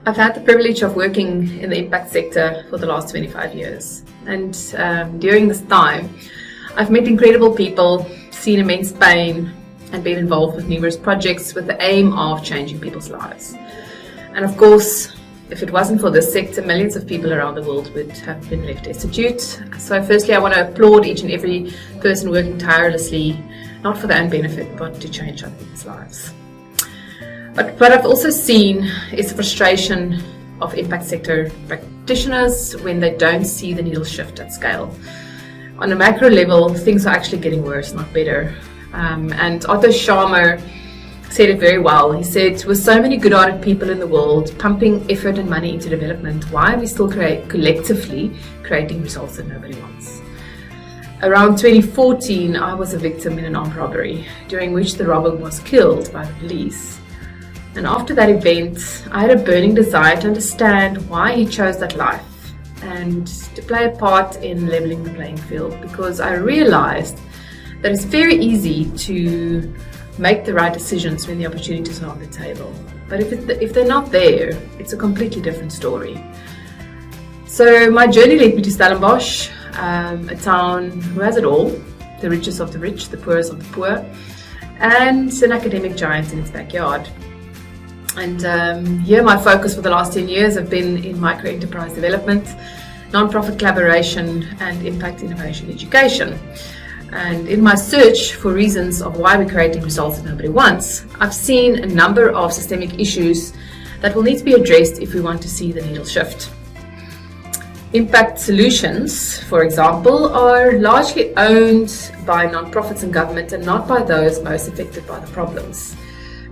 I've had the privilege of working in the impact sector for the last 25 years. And during this time, I've met incredible people, seen immense pain, and been involved with numerous projects with the aim of changing people's lives. And of course, if it wasn't for this sector, millions of people around the world would have been left destitute. So firstly, I want to applaud each and every person working tirelessly, not for their own benefit, but to change other people's lives. But what I've also seen is the frustration of impact sector practitioners when they don't see the needle shift at scale. On a macro level, things are actually getting worse, not better. And Otto Scharmer said it very well. He said, with so many good-hearted people in the world pumping effort and money into development, why are we still collectively creating results that nobody wants? Around 2014, I was a victim in an armed robbery, during which the robber was killed by the police. And after that event, I had a burning desire to understand why he chose that life and to play a part in leveling the playing field, because I realized that it's very easy to make the right decisions when the opportunities are on the table. But if they're not there, it's a completely different story. So my journey led me to Stellenbosch, a town who has it all, the richest of the rich, the poorest of the poor, and an academic giant in its backyard. And here my focus for the last 10 years have been in micro-enterprise development, non-profit collaboration, and impact innovation education. And in my search for reasons of why we're creating results that nobody wants, I've seen a number of systemic issues that will need to be addressed if we want to see the needle shift. Impact solutions, for example, are largely owned by non-profits and government and not by those most affected by the problems,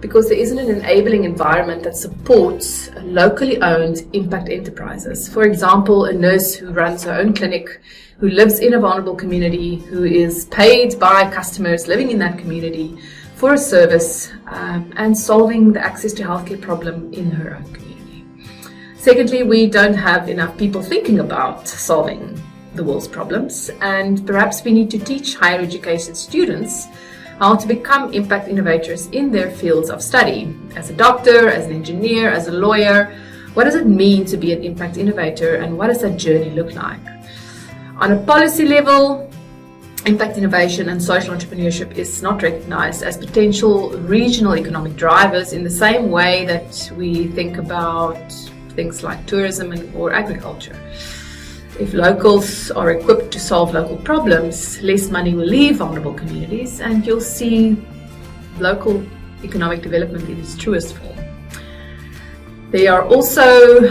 because there isn't an enabling environment that supports locally owned impact enterprises. For example, a nurse who runs her own clinic, who lives in a vulnerable community, who is paid by customers living in that community for a service and solving the access to healthcare problem in her own community. Secondly, we don't have enough people thinking about solving the world's problems, and perhaps we need to teach higher education students how to become impact innovators in their fields of study. As a doctor, as an engineer, as a lawyer, what does it mean to be an impact innovator, and what does that journey look like? On a policy level, impact innovation and social entrepreneurship is not recognized as potential regional economic drivers in the same way that we think about things like tourism or agriculture. If locals are equipped to solve local problems, less money will leave vulnerable communities, and you'll see local economic development in its truest form. There are also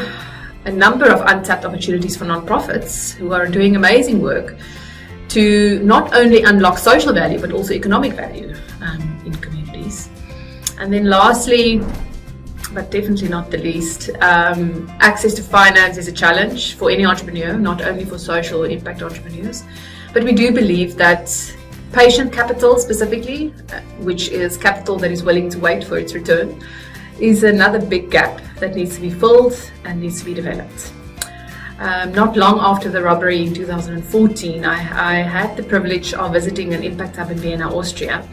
a number of untapped opportunities for nonprofits who are doing amazing work to not only unlock social value but also economic value in communities. And then lastly, but definitely not the least, access to finance is a challenge for any entrepreneur, not only for social or impact entrepreneurs. But we do believe that patient capital specifically, which is capital that is willing to wait for its return, is another big gap that needs to be filled and needs to be developed. Not long after the robbery in 2014, I had the privilege of visiting an impact hub in Vienna, Austria.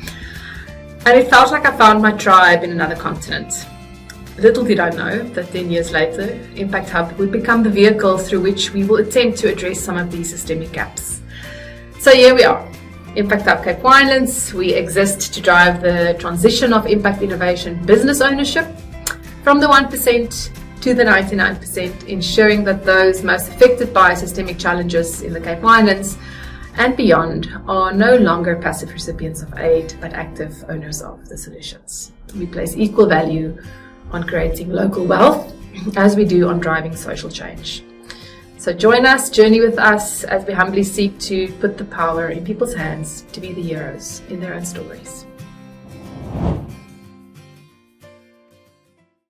And it felt like I found my tribe in another continent. Little did I know that 10 years later, Impact Hub would become the vehicle through which we will attempt to address some of these systemic gaps. So here we are, Impact Hub Cape Winelands. We exist to drive the transition of impact innovation business ownership from the 1% to the 99%, ensuring that those most affected by systemic challenges in the Cape Winelands and beyond are no longer passive recipients of aid, but active owners of the solutions. We place equal value on creating local wealth as we do on driving social change. So join us, journey with us as we humbly seek to put the power in people's hands to be the heroes in their own stories.